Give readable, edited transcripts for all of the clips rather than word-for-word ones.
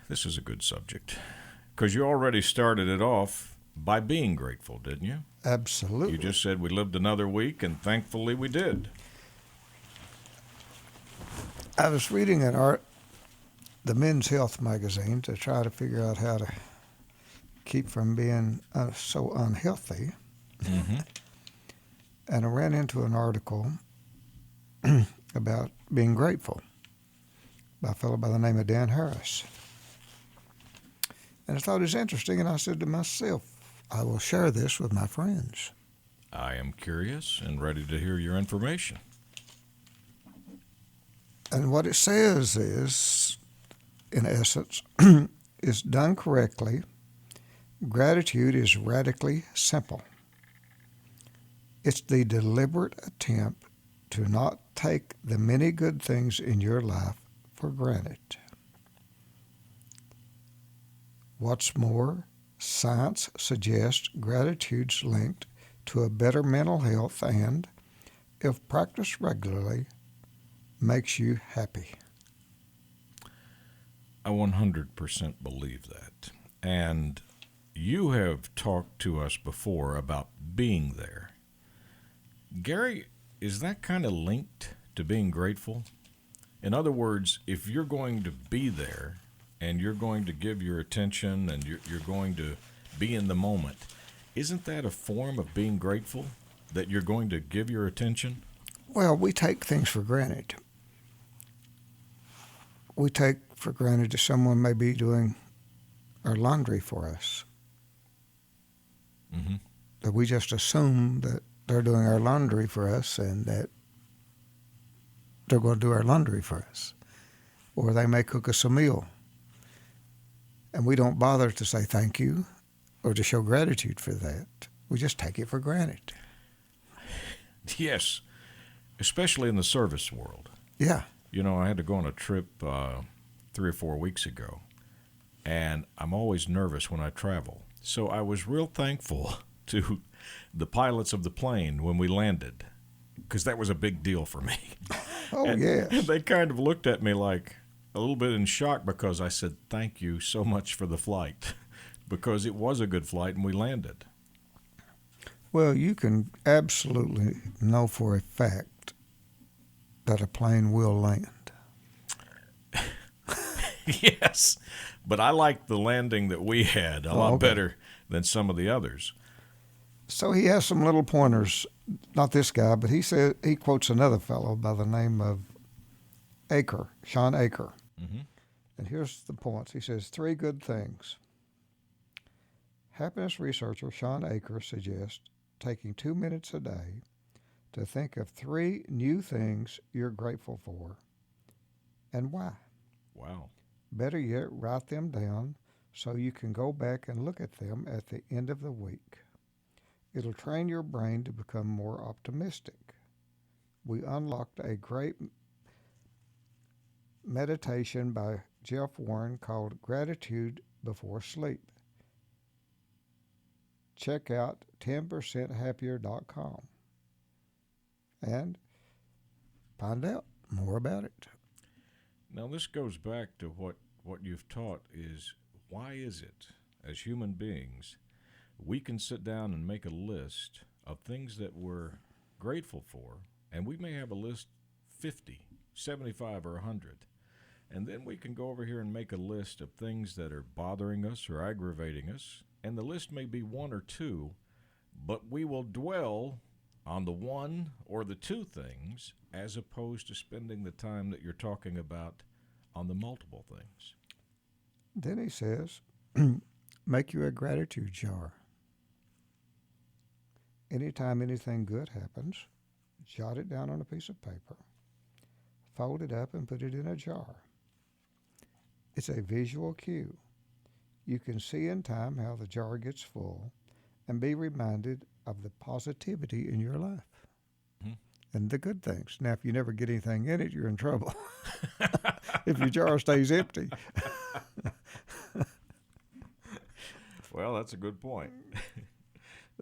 This is a good subject because you already started it off by being grateful, didn't you? Absolutely. You just said we lived another week, and thankfully we did. I was reading the Men's Health magazine to try to figure out how to keep from being so unhealthy, Mm-hmm. and I ran into an article about being grateful by a fellow by the name of Dan Harris. And I thought it was interesting, and I said to myself, I will share this with my friends. I am curious and ready to hear your information. And what it says is, in essence, is done correctly, gratitude is radically simple. It's the deliberate attempt to not take the many good things in your life for granted. What's more, science suggests gratitude's linked to a better mental health and, if practiced regularly, makes you happy. I 100% believe that. And you have talked to us before about being there. Gary, is that kind of linked to being grateful? In other words, if you're going to be there and you're going to give your attention and you're going to be in the moment, isn't that a form of being grateful that you're going to give your attention? Well, we take things for granted. We take for granted that someone may be doing our laundry for us. Mm-hmm. That we just assume that they're doing our laundry for us and that they're going to do our laundry for us. Or they may cook us a meal. And we don't bother to say thank you or to show gratitude for that. We just take it for granted. Yes, especially in the service world. Yeah. You know, I had to go on a trip 3 or 4 weeks ago, and I'm always nervous when I travel. So I was real thankful to the pilots of the plane when we landed, because that was a big deal for me. Oh, and, yes. And they kind of looked at me like a little bit in shock because I said, thank you so much for the flight, because it was a good flight and we landed. Well, you can absolutely know for a fact that a plane will land. Yes, but I liked the landing that we had a lot better than some of the others. So he has some little pointers, not this guy, but he quotes another fellow by the name of Sean Aker. Mm-hmm. And here's the points. He says 3 good things. Happiness researcher Sean Aker suggests taking 2 minutes a day to think of 3 new things you're grateful for and why. Wow. Better yet, write them down so you can go back and look at them at the end of the week. It'll train your brain to become more optimistic. We unlocked a great meditation by Jeff Warren called Gratitude Before Sleep. Check out 10percenthappier.com and find out more about it. Now, this goes back to what you've taught is why is it, as human beings, we can sit down and make a list of things that we're grateful for, and we may have a list 50, 75, or 100. And then we can go over here and make a list of things that are bothering us or aggravating us, and the list may be 1 or 2, but we will dwell on the 1 or the 2 things as opposed to spending the time that you're talking about on the multiple things. Then he says, make you a gratitude jar. Anytime anything good happens, jot it down on a piece of paper, fold it up, and put it in a jar. It's a visual cue. You can see in time how the jar gets full and be reminded of the positivity in your life and the good things. Now, if you never get anything in it, you're in trouble. If your jar stays empty. Well, that's a good point.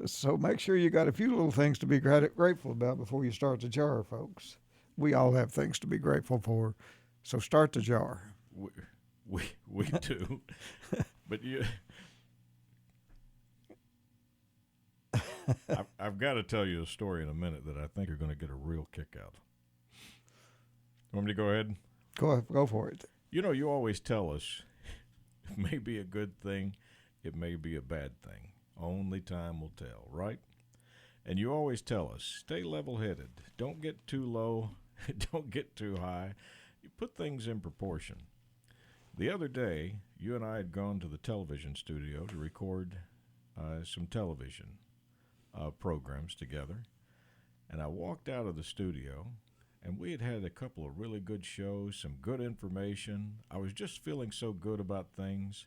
So make sure you got a few little things to be grateful about before you start the jar, folks. We all have things to be grateful for, so start the jar. We do. But I've got to tell you a story in a minute that I think you're going to get a real kick out. Want me to go ahead? Go for it. You know, you always tell us it may be a good thing, it may be a bad thing. Only time will tell, right? And you always tell us, stay level-headed. Don't get too low. Don't get too high. You put things in proportion. The other day, you and I had gone to the television studio to record some television programs together. And I walked out of the studio, and we had had a couple of really good shows, some good information. I was just feeling so good about things.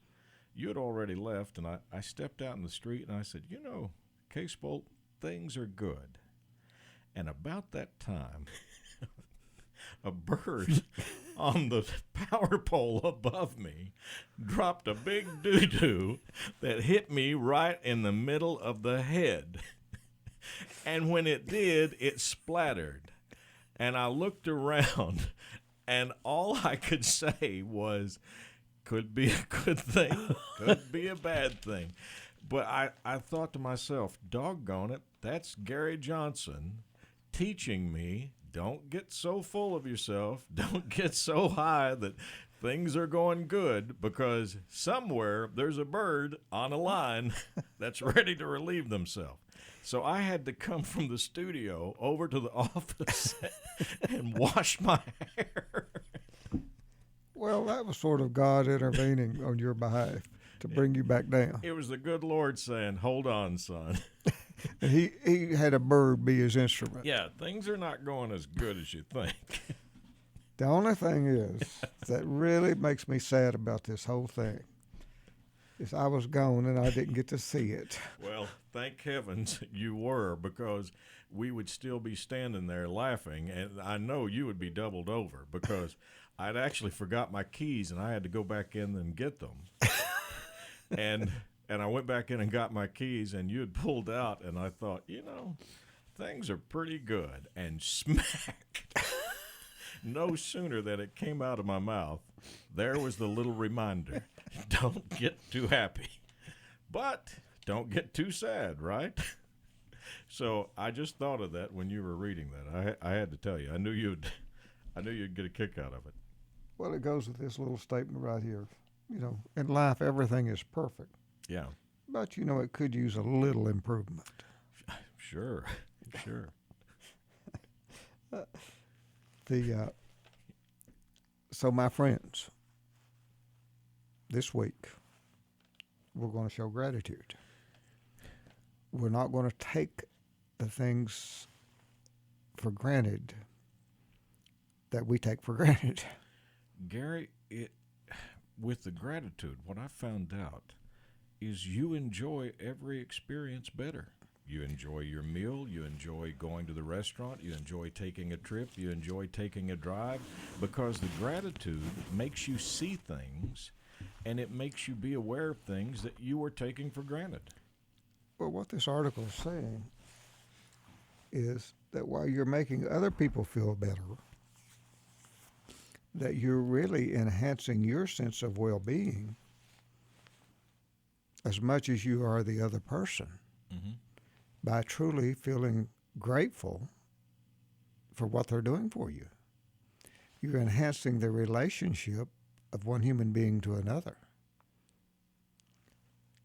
You had already left, and I stepped out in the street, and I said, you know, Case Bolt, things are good. And about that time, a bird on the power pole above me dropped a big doo-doo that hit me right in the middle of the head. And when it did, it splattered. And I looked around, and all I could say was, could be a good thing, could be a bad thing. But I thought to myself, doggone it, that's Gary Johnson teaching me, don't get so full of yourself, don't get so high that things are going good, because somewhere there's a bird on a line that's ready to relieve themselves. So I had to come from the studio over to the office and wash my hair. Well, that was sort of God intervening on your behalf to bring you back down. It was the good Lord saying, hold on, son. And he had a bird be his instrument. Yeah, things are not going as good as you think. The only thing is that really makes me sad about this whole thing is I was gone and I didn't get to see it. Well, thank heavens you were, because we would still be standing there laughing, and I know you would be doubled over because I'd actually forgot my keys and I had to go back in and get them. And I went back in and got my keys, and you had pulled out, and I thought, you know, things are pretty good. And smack, no sooner than it came out of my mouth, there was the little reminder, don't get too happy, but don't get too sad, right? So I just thought of that when you were reading that. I had to tell you, I knew you'd get a kick out of it. Well, it goes with this little statement right here. You know, in life, everything is perfect. Yeah. But, you know, it could use a little improvement. Sure. So, my friends, this week, we're going to show gratitude. We're not going to take the things for granted that we take for granted. Gary, with the gratitude, what I found out is you enjoy every experience better. You enjoy your meal, you enjoy going to the restaurant, you enjoy taking a trip, you enjoy taking a drive, because the gratitude makes you see things, and it makes you be aware of things that you were taking for granted. Well, what this article is saying is that while you're making other people feel better, that you're really enhancing your sense of well-being as much as you are the other person, Mm-hmm. by truly feeling grateful for what they're doing for you. You're enhancing the relationship of one human being to another.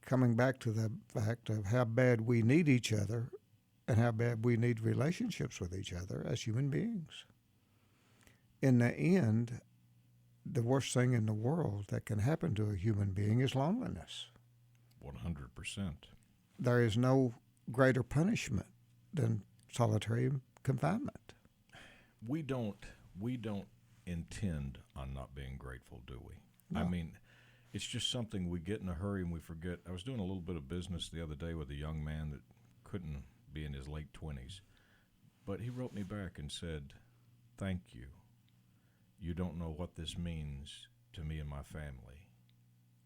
Coming back to the fact of how bad we need each other and how bad we need relationships with each other as human beings. In the end, the worst thing in the world that can happen to a human being is loneliness. 100%. There is no greater punishment than solitary confinement. We don't intend on not being grateful, do we? No. I mean, it's just something we get in a hurry and we forget. I was doing a little bit of business the other day with a young man that couldn't be in his late 20s, but he wrote me back and said, "Thank you. You don't know what this means to me and my family.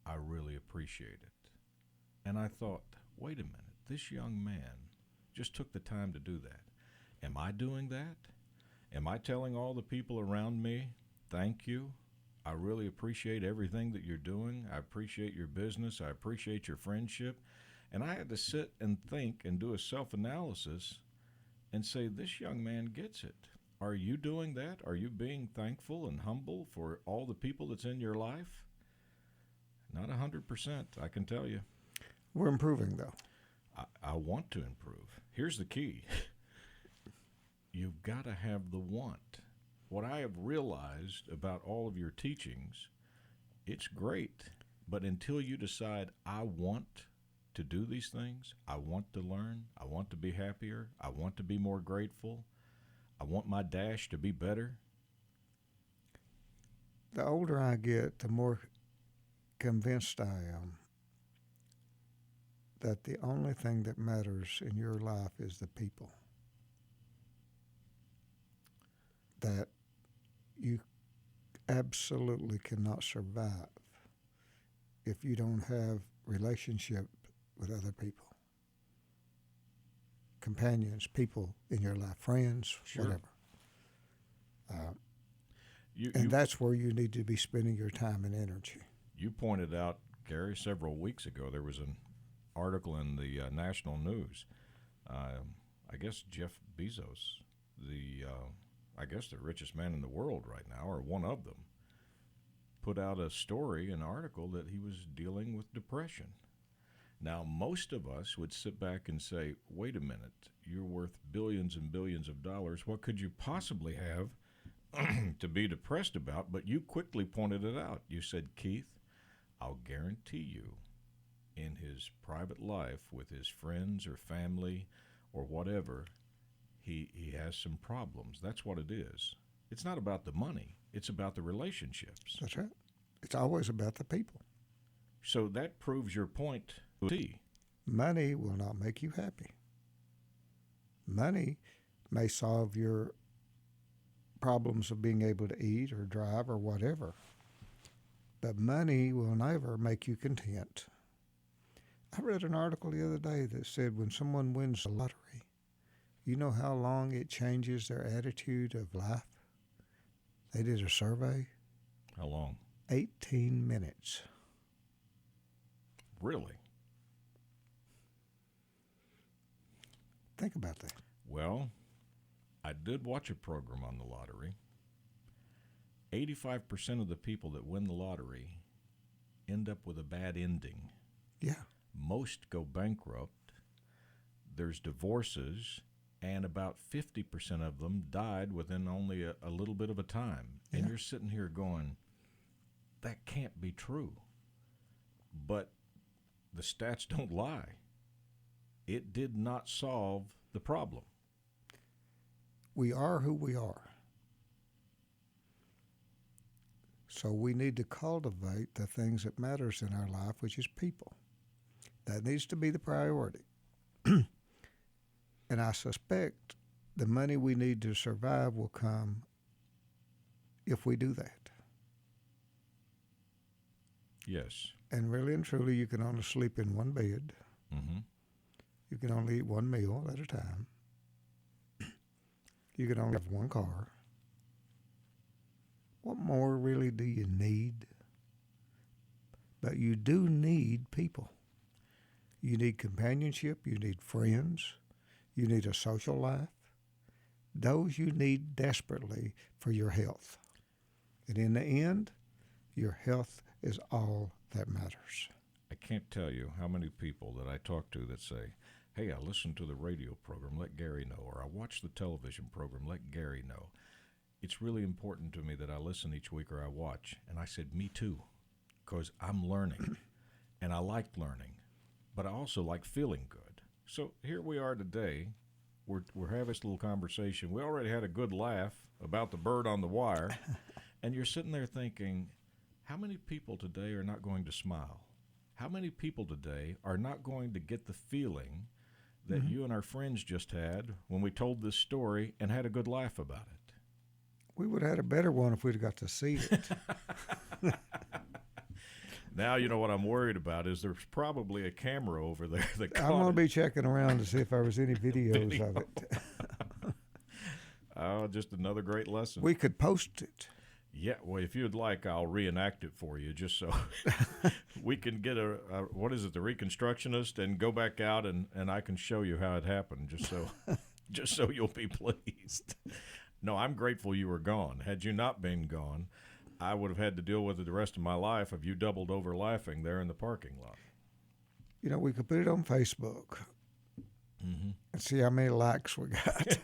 I really appreciate it." And I thought, wait a minute, this young man just took the time to do that. Am I doing that? Am I telling all the people around me, thank you? I really appreciate everything that you're doing. I appreciate your business. I appreciate your friendship. And I had to sit and think and do a self-analysis and say, this young man gets it. Are you doing that? Are you being thankful and humble for all the people that's in your life? Not 100%, I can tell you. We're improving, though. I want to improve. Here's the key. You've got to have the want. What I have realized about all of your teachings, it's great, but until you decide, I want to do these things, I want to learn, I want to be happier, I want to be more grateful, I want my dash to be better. The older I get, the more convinced I am that the only thing that matters in your life is the people. That you absolutely cannot survive if you don't have relationship with other people. Companions, people in your life, friends, Sure. whatever. And that's where you need to be spending your time and energy. You pointed out, Gary, several weeks ago, there was an article in the national news. I guess Jeff Bezos, I guess the richest man in the world right now, or one of them, put out a story, an article that he was dealing with depression. Now, most of us would sit back and say, wait a minute, you're worth billions and billions of dollars. What could you possibly have to be depressed about? But you quickly pointed it out. You said, Keith, I'll guarantee you in his private life with his friends or family or whatever, he has some problems. That's what it is. It's not about the money. It's about the relationships. That's right. It's always about the people. So that proves your point. Money will not make you happy. Money may solve your problems of being able to eat or drive or whatever, but money will never make you content. I read an article the other day that said when someone wins the lottery, you know how long it changes their attitude of life? They did a survey. How long? 18 minutes. Really? Think about that. Well, I did watch a program on the lottery. 85% of the people that win the lottery end up with a bad ending. Yeah. Most go bankrupt. There's divorces, and about 50% of them died within only a little bit of a time. And you're sitting here going, that can't be true. But the stats don't lie. It did not solve the problem. We are who we are. So we need to cultivate the things that matters in our life, which is people. That needs to be the priority. And I suspect the money we need to survive will come if we do that. Yes. And really and truly, you can only sleep in one bed. Mm-hmm. You can only eat one meal at a time. You can only have one car. What more really do you need? But you do need people. You need companionship. You need friends. You need a social life. Those you need desperately for your health. And in the end, your health is all that matters. I can't tell you how many people that I talk to that say, hey, I listen to the radio program, let Gary know, or I watch the television program, let Gary know. It's really important to me that I listen each week or I watch. And I said, me too, because I'm learning, and I like learning, but I also like feeling good. So here we are today. We're having this little conversation. We already had a good laugh about the bird on the wire, and you're sitting there thinking, how many people today are not going to smile? How many people today are not going to get the feeling that you and our friends just had when we told this story and had a good laugh about it? We would have had a better one if we'd have got to see it. Now, you know what I'm worried about is there's probably a camera over there that caught I'm going to it. be checking around to see if there was any videos of it. Oh, just another great lesson. We could post it. Yeah, well, if you'd like, I'll reenact it for you just so we can get what is it, the reconstructionist, and go back out and I can show you how it happened just so you'll be pleased. No, I'm grateful you were gone. Had you not been gone, I would have had to deal with it the rest of my life of you doubled over laughing there in the parking lot. You know, we could put it on Facebook Mm-hmm. and see how many likes we got.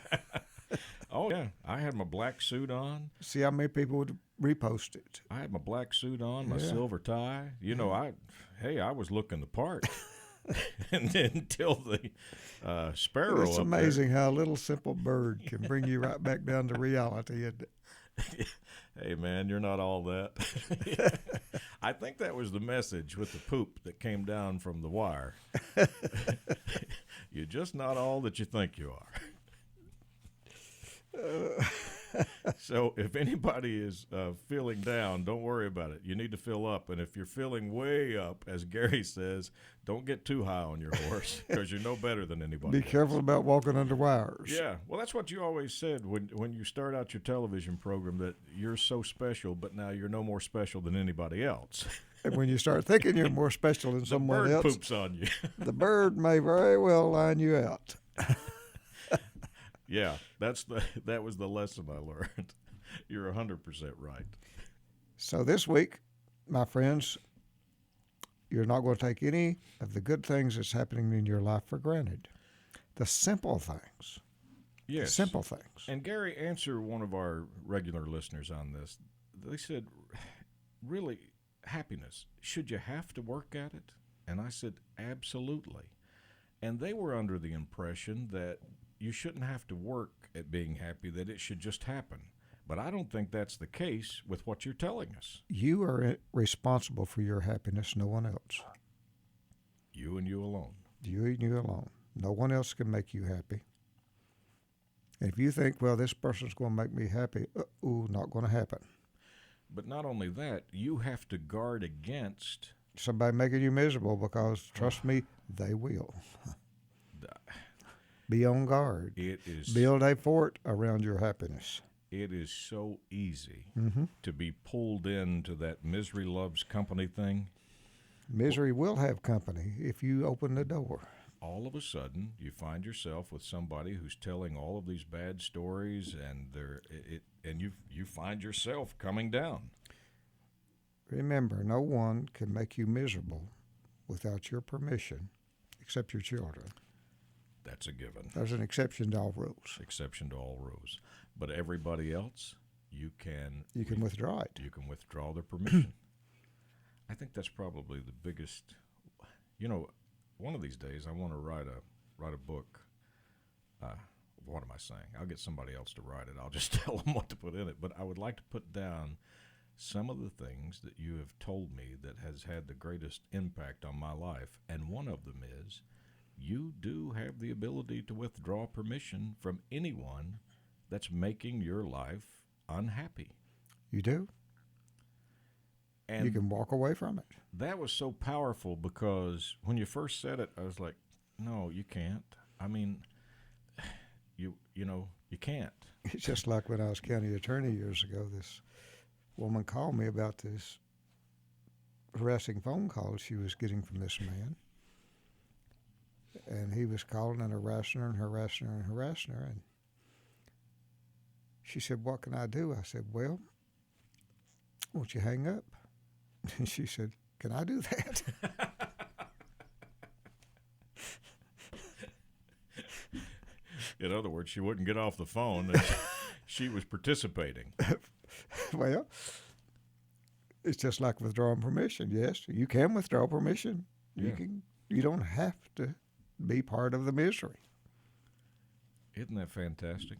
Oh, yeah. I had my black suit on. See how many people would repost it. I had my black suit on, my Yeah. silver tie. You know, I was looking the part. And then until the sparrow It's up amazing how a little simple bird can bring you right back down to reality, isn't it? there. Hey, man, you're not all that. I think that was the message with the poop that came down from the wire. You're just not all that you think you are. So if anybody is feeling down, don't worry about it. You need to fill up. And if you're feeling way up, as Gary says, don't get too high on your horse because you're no better than anybody Be careful about walking under wires. Yeah. Well, that's what you always said when you start out your television program, that you're so special, but now you're no more special than anybody else. And when you start thinking you're more special than The someone bird else, poops on you. the bird may very well line you out. Yeah, that was the lesson I learned. You're 100% right. So this week, my friends, you're not going to take any of the good things that's happening in your life for granted. The simple things. Yes. The simple things. And Gary answered one of our regular listeners on this. They said, really, happiness, should you have to work at it? And I said, absolutely. And they were under the impression that you shouldn't have to work at being happy, that it should just happen. But I don't think that's the case with what you're telling us. You are responsible for your happiness, no one else. You and you alone. You and you alone. No one else can make you happy. And if you think, well, this person's going to make me happy, not going to happen. But not only that, you have to guard against Somebody making you miserable, because, trust me, they will. Be on guard. it is Build a fort around your happiness. it is so easy Mm-hmm. to be pulled into that misery loves company thing. Misery will have company if you open the door. All of a sudden, you find yourself with somebody who's telling all of these bad stories, and you find yourself coming down. Remember, no one can make you miserable without your permission, except your children. That's a given. There's an exception to all rules. Exception to all rules. But everybody else, you can withdraw it. You can withdraw their permission. I think that's probably the biggest. You know, one of these days I want to write a book. What am I saying? I'll get somebody else to write it. I'll just tell them what to put in it. But I would like to put down some of the things that you have told me that has had the greatest impact on my life. And one of them is, you do have the ability to withdraw permission from anyone that's making your life unhappy. You do. And You can walk away from it. that was so powerful because when you first said it, I was like, no, you can't. I mean, you can't. It's just like when I was county attorney years ago, this woman called me about this harassing phone calls she was getting from this man. And he was calling and harassing her and harassing her and harassing her. And she said, what can I do? I said, well, won't you hang up? And she said, can I do that? In other words, she wouldn't get off the phone. And she was participating. Well, it's just like withdrawing permission. Yes, you can withdraw permission. Yeah. You don't have to be part of the misery. Isn't that fantastic?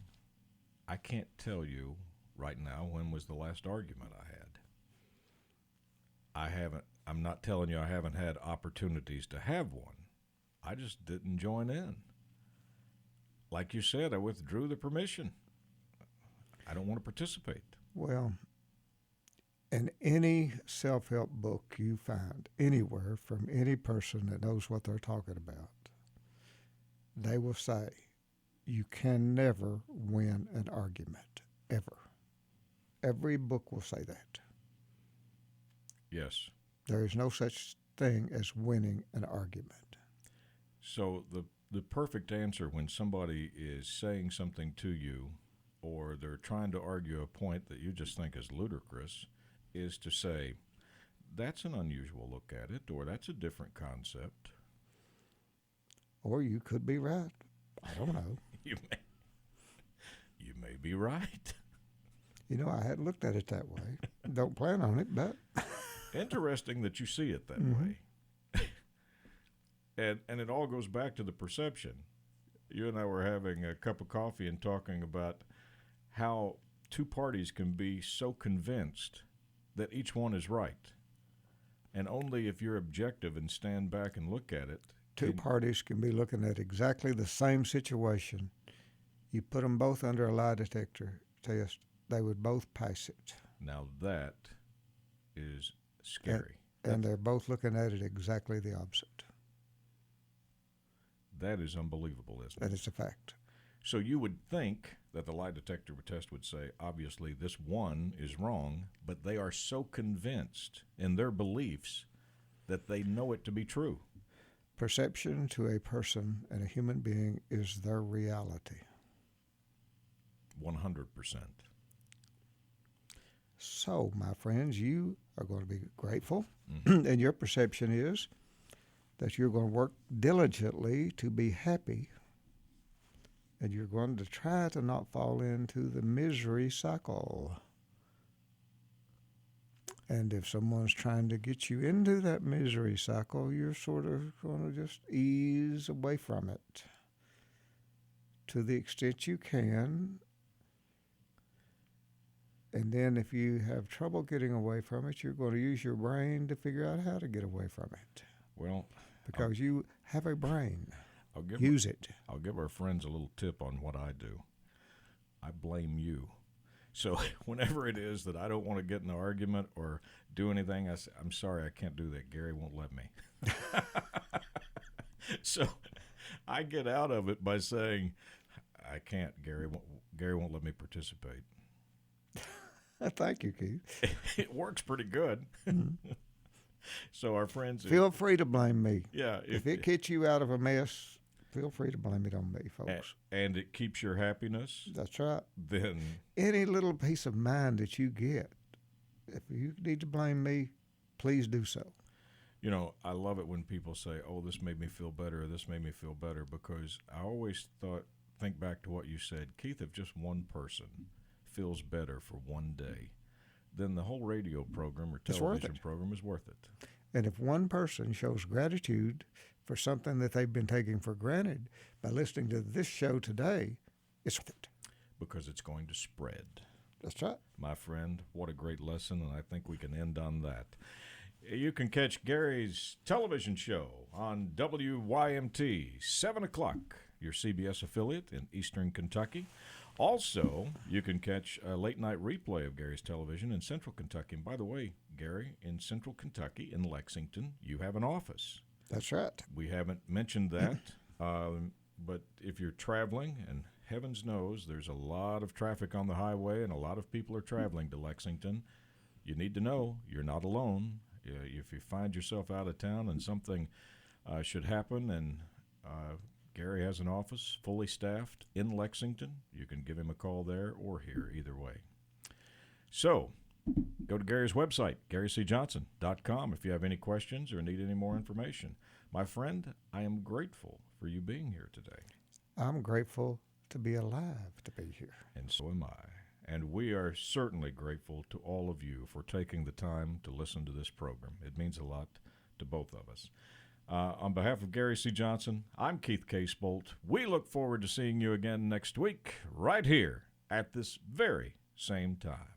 I can't tell you right now when was the last argument I had. I'm not telling you I haven't had opportunities to have one. I just didn't join in. Like you said, I withdrew the permission. I don't want to participate. Well, in any self-help book you find anywhere from any person that knows what they're talking about, they will say you can never win an argument, ever, Every book will say that. Yes. There is no such thing as winning an argument. So the perfect answer when somebody is saying something to you or they're trying to argue a point that you just think is ludicrous is to say, that's an unusual look at it, or that's a different concept. Or you could be right. I don't know. You may be right. You know, I hadn't looked at it that way. Don't plan on it, but Interesting that you see it that way. And it all goes back to the perception. You and I were having a cup of coffee and talking about how two parties can be so convinced that each one is right. And only if you're objective and stand back and look at it. two parties can be looking at exactly the same situation. You put them both under a lie detector test, they would both pass it. Now that is scary. And they're both looking at it exactly the opposite. That is unbelievable, isn't it? That is a fact. So you would think that the lie detector test would say, obviously, this one is wrong, but they are so convinced in their beliefs that they know it to be true. Perception to a person and a human being is their reality. 100%. So, my friends, you are going to be grateful, and your perception is that you're going to work diligently to be happy, and you're going to try to not fall into the misery cycle. And if someone's trying to get you into that misery cycle, you're sort of going to just ease away from it to the extent you can. And then if you have trouble getting away from it, you're going to use your brain to figure out how to get away from it. Well, Because you have a brain. I'll Use it. I'll give our friends a little tip on what I do. I blame you. So whenever it is that I don't want to get in an argument or do anything, I say, I'm sorry, I can't do that. Gary won't let me. So I get out of it by saying, I can't. Gary won't let me participate. Thank you, Keith. It works pretty good. Mm-hmm. So our friends... Feel free to blame me. Yeah. If it gets you out of a mess, feel free to blame it on me, folks. And it keeps your happiness. That's right. Then... Any little peace of mind that you get, if you need to blame me, please do so. You know, I love it when people say, oh, this made me feel better, or this made me feel better, because I always think back to what you said. Keith, if just one person feels better for one day, then the whole radio program or television program is worth it. And if one person shows gratitude for something that they've been taking for granted by listening to this show today, it's worth it. Because it's going to spread. That's right. My friend, what a great lesson, and I think we can end on that. You can catch Gary's television show on WYMT, 7 o'clock, your CBS affiliate in Eastern Kentucky. Also, you can catch a late-night replay of Gary's television in Central Kentucky. And by the way, Gary, in Central Kentucky, in Lexington, you have an office. That's right. We haven't mentioned that, but if you're traveling, and heavens knows there's a lot of traffic on the highway and a lot of people are traveling to Lexington, you need to know you're not alone. If you find yourself out of town and something should happen and Gary has an office fully staffed in Lexington, you can give him a call there or here, either way. So go to Gary's website, GaryCJohnson.com, if you have any questions or need any more information. My friend, I am grateful for you being here today. I'm grateful to be alive to be here. And so am I. And we are certainly grateful to all of you for taking the time to listen to this program. It means a lot to both of us. On behalf of Gary C. Johnson, I'm Keith K. Spolt. We look forward to seeing you again next week, right here at this very same time.